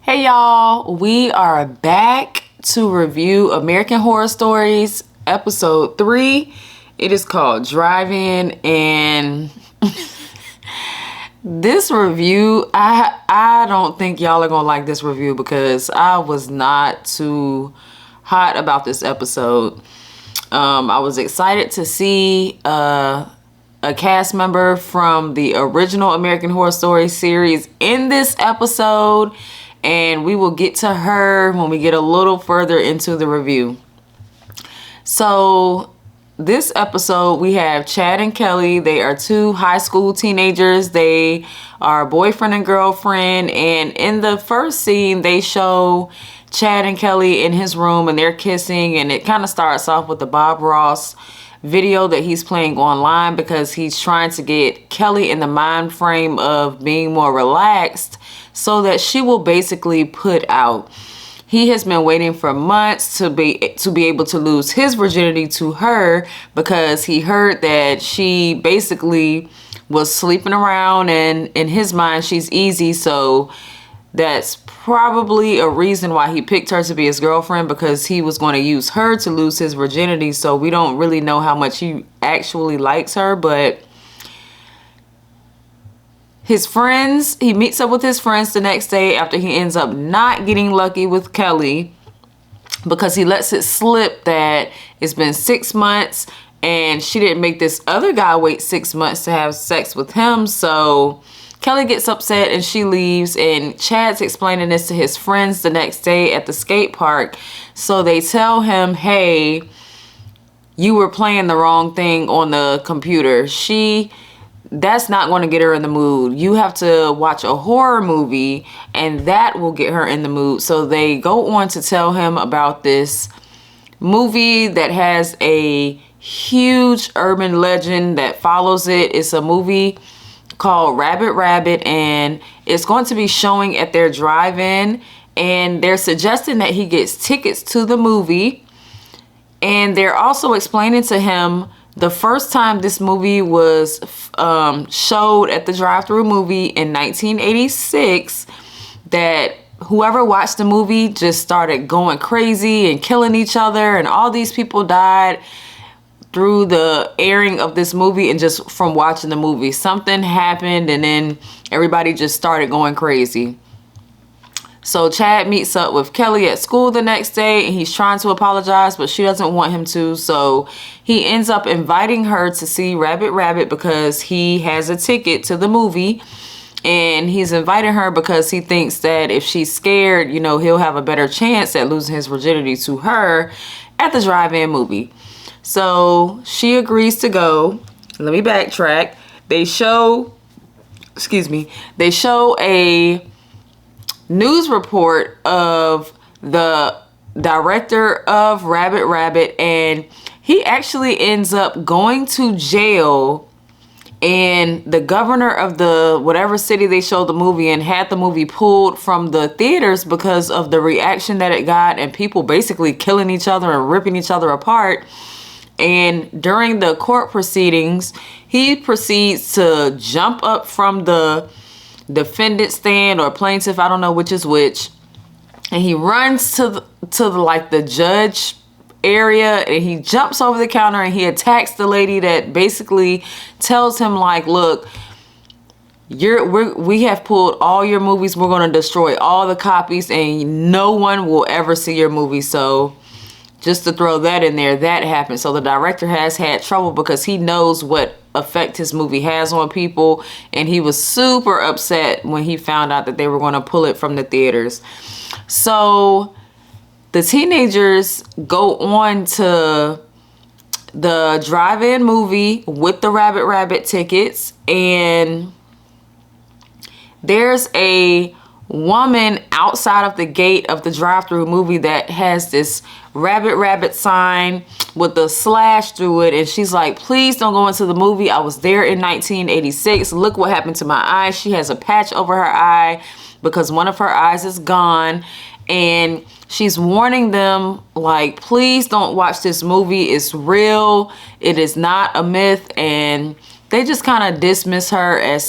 Hey y'all, we are back to review American Horror Stories episode 3. It is called Drive-In, and this review, I don't think y'all are gonna like this review because I was not too hot about this episode. I was excited to see a cast member from the original American Horror Story series in this episode, and we will get to her when we get a little further into the review. So this episode, we have Chad and Kelly. They are two high school teenagers. They are boyfriend and girlfriend, and in the first scene, they show Chad and Kelly in his room and they're kissing, and it kind of starts off with the Bob Ross video that he's playing online because he's trying to get Kelly in the mind frame of being more relaxed so that she will basically put out. He has been waiting for months to be able to lose his virginity to her because he heard that she basically was sleeping around, and in his mind she's easy, so that's probably a reason why he picked her to be his girlfriend, because he was going to use her to lose his virginity. So we don't really know how much he actually likes her, but his friends, he meets up with his friends the next day after he ends up not getting lucky with Kelly because he lets it slip that it's been 6 months and she didn't make this other guy wait 6 months to have sex with him. So Kelly gets upset and she leaves, and Chad's explaining this to his friends the next day at the skate park. So they tell him, hey, you were playing the wrong thing on the computer. That's not going to get her in the mood. You have to watch a horror movie and that will get her in the mood. So they go on to tell him about this movie that has a huge urban legend that follows it. It's a movie called Rabbit Rabbit, and it's going to be showing at their drive-in, and they're suggesting that he gets tickets to the movie. And they're also explaining to him the first time this movie was showed at the drive-through movie in 1986, that whoever watched the movie just started going crazy and killing each other, and all these people died through the airing of this movie. And just from watching the movie, something happened and then everybody just started going crazy. So Chad meets up with Kelly at school the next day, and he's trying to apologize, but she doesn't want him to. So he ends up inviting her to see Rabbit Rabbit because he has a ticket to the movie, and he's inviting her because he thinks that if she's scared, he'll have a better chance at losing his virginity to her at the drive-in movie. So she agrees to go. Let me backtrack. They show a news report of the director of Rabbit Rabbit, and he actually ends up going to jail, and the governor of the whatever city they showed the movie in had the movie pulled from the theaters because of the reaction that it got, and people basically killing each other and ripping each other apart. And during the court proceedings, he proceeds to jump up from the defendant stand or plaintiff, I don't know which is which, and he runs to the judge area, and he jumps over the counter and he attacks the lady that basically tells him, like, look, we have pulled all your movies, we're going to destroy all the copies and no one will ever see your movie. So just to throw that in there, that happened. So the director has had trouble because he knows what effect his movie has on people, and he was super upset when he found out that they were going to pull it from the theaters. So the teenagers go on to the drive-in movie with the Rabbit Rabbit tickets, and there's a woman outside of the gate of the drive-through movie that has this Rabbit Rabbit sign with a slash through it, and she's like, please don't go into the movie. I was there in 1986. Look what happened to my eye. She has a patch over her eye because one of her eyes is gone, and she's warning them, like, please don't watch this movie. It's real. It is not a myth. And they just kind of dismiss her as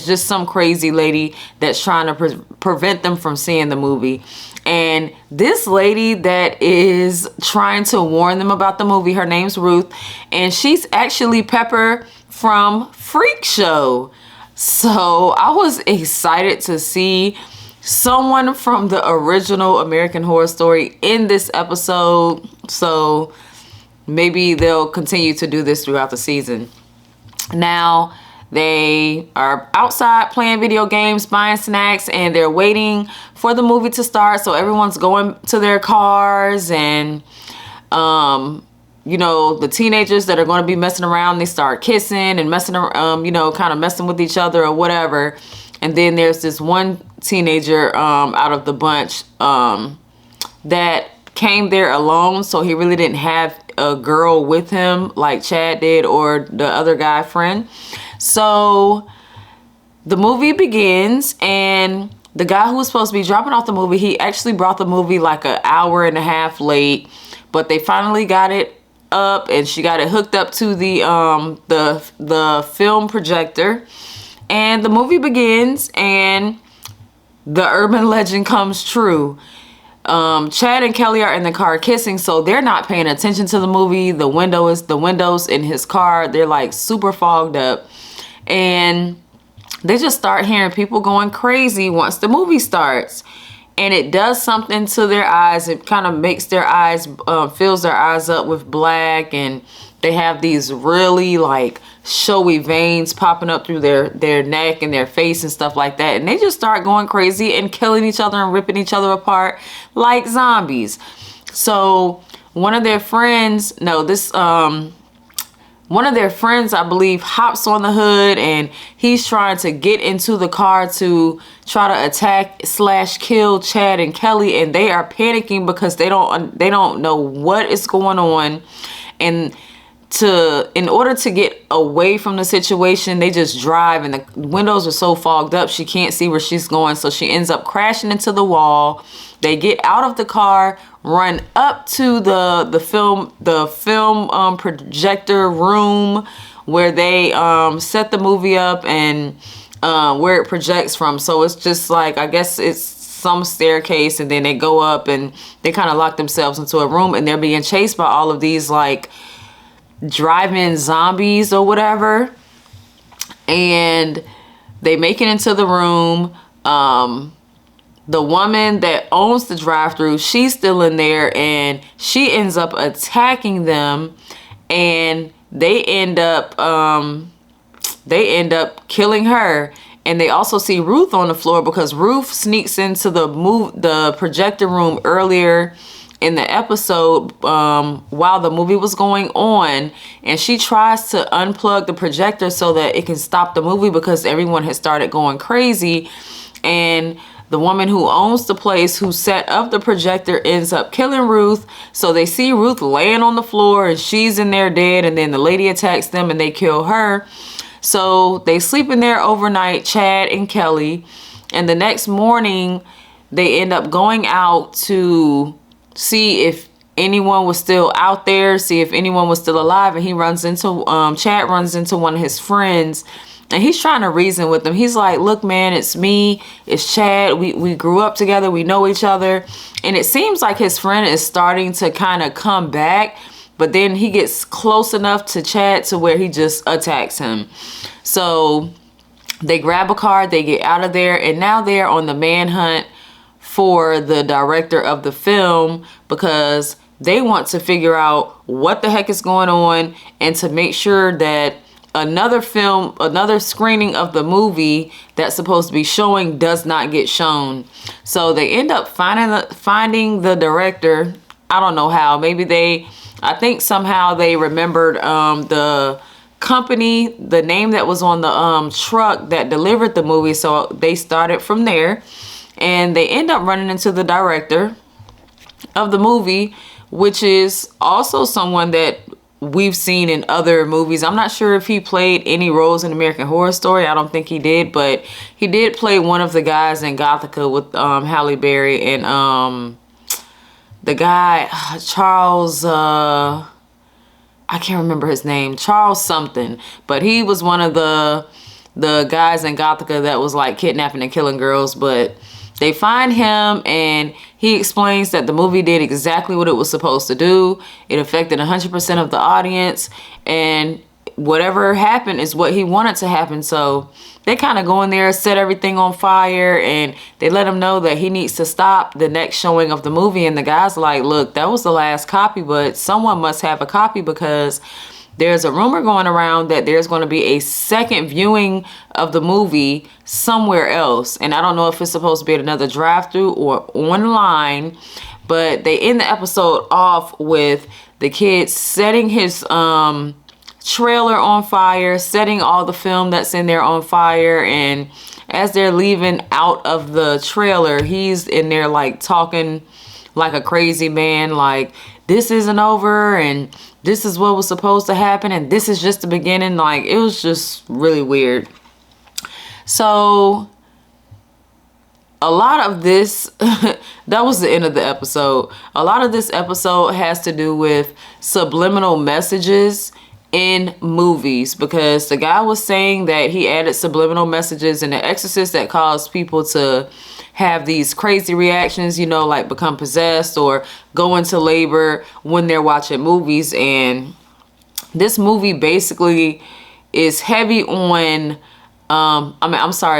just some crazy lady that's trying to prevent them from seeing the movie. And this lady that is trying to warn them about the movie, her name's Ruth, and she's actually Pepper from Freak Show. So I was excited to see someone from the original American Horror Story in this episode. So maybe they'll continue to do this throughout the season. Now, they are outside playing video games, buying snacks, and they're waiting for the movie to start. So everyone's going to their cars, and the teenagers that are going to be messing around, they start kissing and messing around, kind of messing with each other or whatever. And then there's this one teenager out of the bunch that came there alone, so he really didn't have a girl with him like Chad did or the other guy friend. So the movie begins, and the guy who was supposed to be dropping off the movie, he actually brought the movie like an hour and a half late, but they finally got it up, and she got it hooked up to the film projector, and the movie begins, and the urban legend comes true. Chad and Kelly are in the car kissing, so they're not paying attention to the movie. The windows in his car, they're like super fogged up, and they just start hearing people going crazy once the movie starts. And it does something to their eyes. It kind of makes their eyes, fills their eyes up with black, and they have these really like showy veins popping up through their neck and their face and stuff like that. And they just start going crazy and killing each other and ripping each other apart like zombies. So one of their friends, I believe, hops on the hood, and he's trying to get into the car to try to attack / kill Chad and Kelly, and they are panicking because they don't know what is going on. And in order to get away from the situation, they just drive, and the windows are so fogged up she can't see where she's going, so she ends up crashing into the wall. They get out of the car, run up to the film projector room where they set the movie up, and where it projects from. So it's just like, I guess it's some staircase, and then they go up and they kind of lock themselves into a room, and they're being chased by all of these like drive-in zombies or whatever. And they make it into the room. The woman that owns the drive-thru, she's still in there, and she ends up attacking them, and they end up killing her. And they also see Ruth on the floor because Ruth sneaks into the projector room earlier in the episode while the movie was going on, and she tries to unplug the projector so that it can stop the movie because everyone has started going crazy. And the woman who owns the place, who set up the projector, ends up killing Ruth. So they see Ruth laying on the floor, and she's in there dead, and then the lady attacks them and they kill her. So they sleep in there overnight, Chad and Kelly, and the next morning they end up going out to see if anyone was still out there, see if anyone was still alive. And he Chad runs into one of his friends, and he's trying to reason with him. He's like, look, man, it's me, it's Chad. We grew up together, we know each other. And it seems like his friend is starting to kind of come back, but then he gets close enough to Chad to where he just attacks him. So they grab a car, they get out of there, and now they're on the manhunt for the director of the film because they want to figure out what the heck is going on, and to make sure that another screening of the movie that's supposed to be showing does not get shown. So they end up finding the director. I don't know how. I think somehow they remembered the company, the name that was on the truck that delivered the movie. So they started from there, and they end up running into the director of the movie, which is also someone that we've seen in other movies. I'm not sure if he played any roles in American Horror Story. I don't think he did, but he did play one of the guys in Gothica with Halle Berry, and the guy Charles I can't remember his name, Charles something, but he was one of the guys in Gothica that was like kidnapping and killing girls. But they find him and he explains that the movie did exactly what it was supposed to do. It affected 100% of the audience, and whatever happened is what he wanted to happen. So they kind of go in there, set everything on fire, and they let him know that he needs to stop the next showing of the movie. And the guy's like, look, that was the last copy, but someone must have a copy because there's a rumor going around that there's going to be a second viewing of the movie somewhere else. And I don't know if it's supposed to be at another drive-thru or online, but they end the episode off with the kid setting his trailer on fire, setting all the film that's in there on fire, and as they're leaving out of the trailer, he's in there like talking like a crazy man, like, this isn't over and this is what was supposed to happen and this is just the beginning. Like, it was just really weird. So a lot of this that was the end of the episode. A lot of this episode has to do with subliminal messages in movies, because the guy was saying that he added subliminal messages in The Exorcist that caused people to have these crazy reactions, you know, like become possessed or go into labor when they're watching movies. And this movie basically is heavy on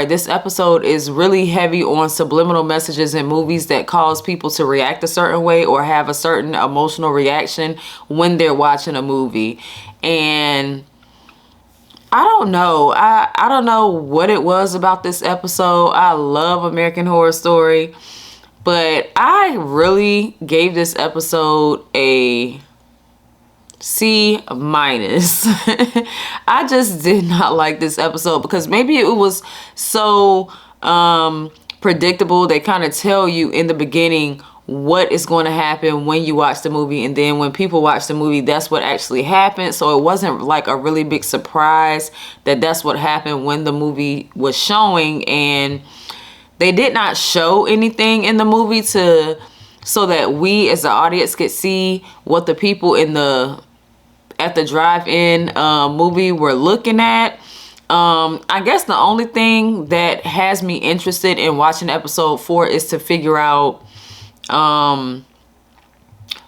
this episode is really heavy on subliminal messages in movies that cause people to react a certain way or have a certain emotional reaction when they're watching a movie. And I don't know. I don't know what it was about this episode. I love American Horror Story, but I really gave this episode a C-. I just did not like this episode because maybe it was so predictable. They kind of tell you in the beginning what is going to happen when you watch the movie, and then when people watch the movie, that's what actually happened. So it wasn't like a really big surprise that that's what happened when the movie was showing. And they did not show anything in the movie so that we as the audience could see what the people at the drive-in movie were looking at. I guess the only thing that has me interested in watching episode 4 is to figure out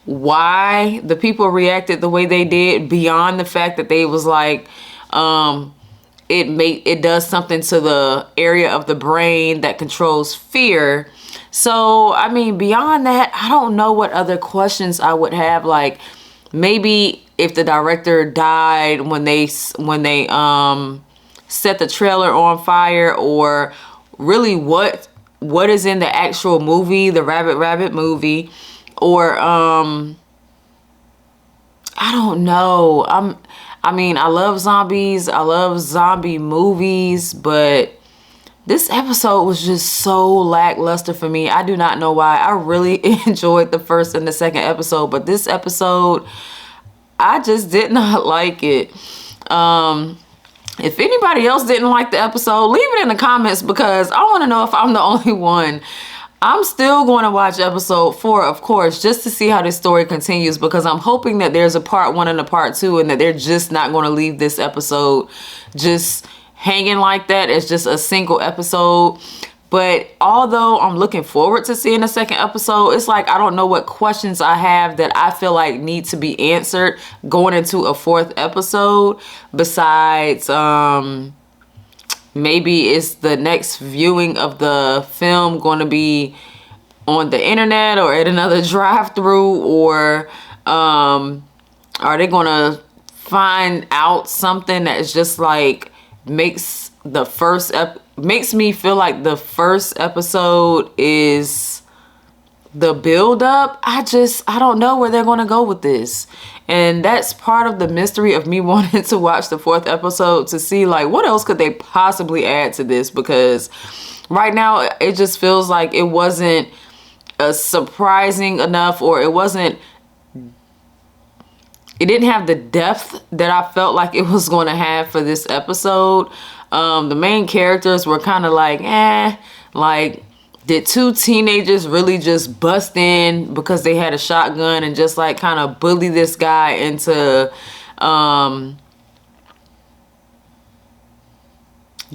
why the people reacted the way they did, beyond the fact that they was like it does something to the area of the brain that controls fear. So I mean, beyond that, I don't know what other questions I would have. Like, maybe if the director died when they set the trailer on fire, or really what is in the actual movie, the Rabbit movie, or I don't know. I mean, I love zombies, I love zombie movies, but this episode was just so lackluster for me. I do not know why. I really enjoyed the first and the second episode, but this episode, I just did not like it. If anybody else didn't like the episode, leave it in the comments, because I want to know if I'm the only one. I'm still going to watch episode 4, of course, just to see how this story continues, because I'm hoping that there's a part 1 and a part 2, and that they're just not going to leave this episode just hanging like that. It's just a single episode. But although I'm looking forward to seeing the second episode, it's like I don't know what questions I have that I feel like need to be answered going into a 4th episode. Besides, maybe is the next viewing of the film going to be on the internet or at another drive-thru, or are they going to find out something that's just like makes me feel like the first episode is the build up? I don't know where they're going to go with this. And that's part of the mystery of me wanting to watch the 4th episode, to see like what else could they possibly add to this, because right now it just feels like it wasn't surprising enough, or it didn't have the depth that I felt like it was going to have for this episode. The main characters were kind of like, like, did 2 teenagers really just bust in because they had a shotgun and just like kind of bully this guy into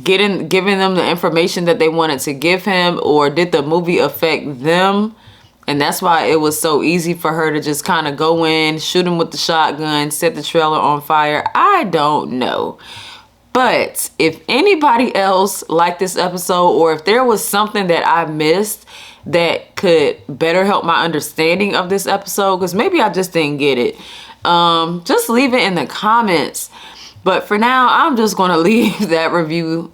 Giving them the information that they wanted to give him, or did the movie affect them? And that's why it was so easy for her to just kind of go in, shoot him with the shotgun, set the trailer on fire. I don't know. But if anybody else liked this episode, or if there was something that I missed that could better help my understanding of this episode, because maybe I just didn't get it, just leave it in the comments. But for now, I'm just going to leave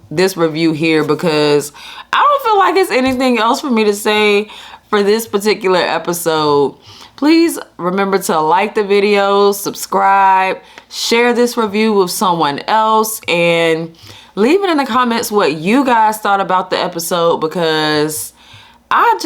this review here, because I don't feel like it's anything else for me to say for this particular episode. Please remember to like the video, subscribe, share this review with someone else, and leave it in the comments what you guys thought about the episode, because I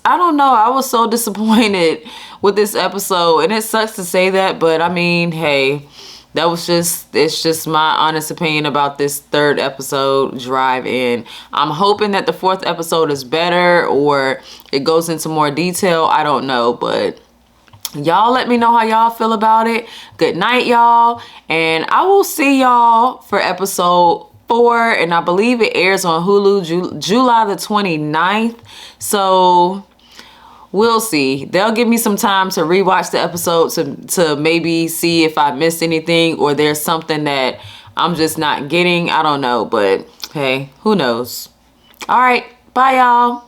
don't know. I was so disappointed with this episode, and it sucks to say that, but I mean, hey, it's just my honest opinion about this third episode, Drive-In. I'm hoping that the fourth episode is better, or it goes into more detail. I don't know, but y'all let me know how y'all feel about it. Good night, y'all, and I will see y'all for episode 4, and I believe it airs on Hulu July the 29th. So we'll see. They'll give me some time to rewatch the episode to maybe see if I missed anything, or there's something that I'm just not getting. I don't know, but hey, who knows? All right, bye y'all.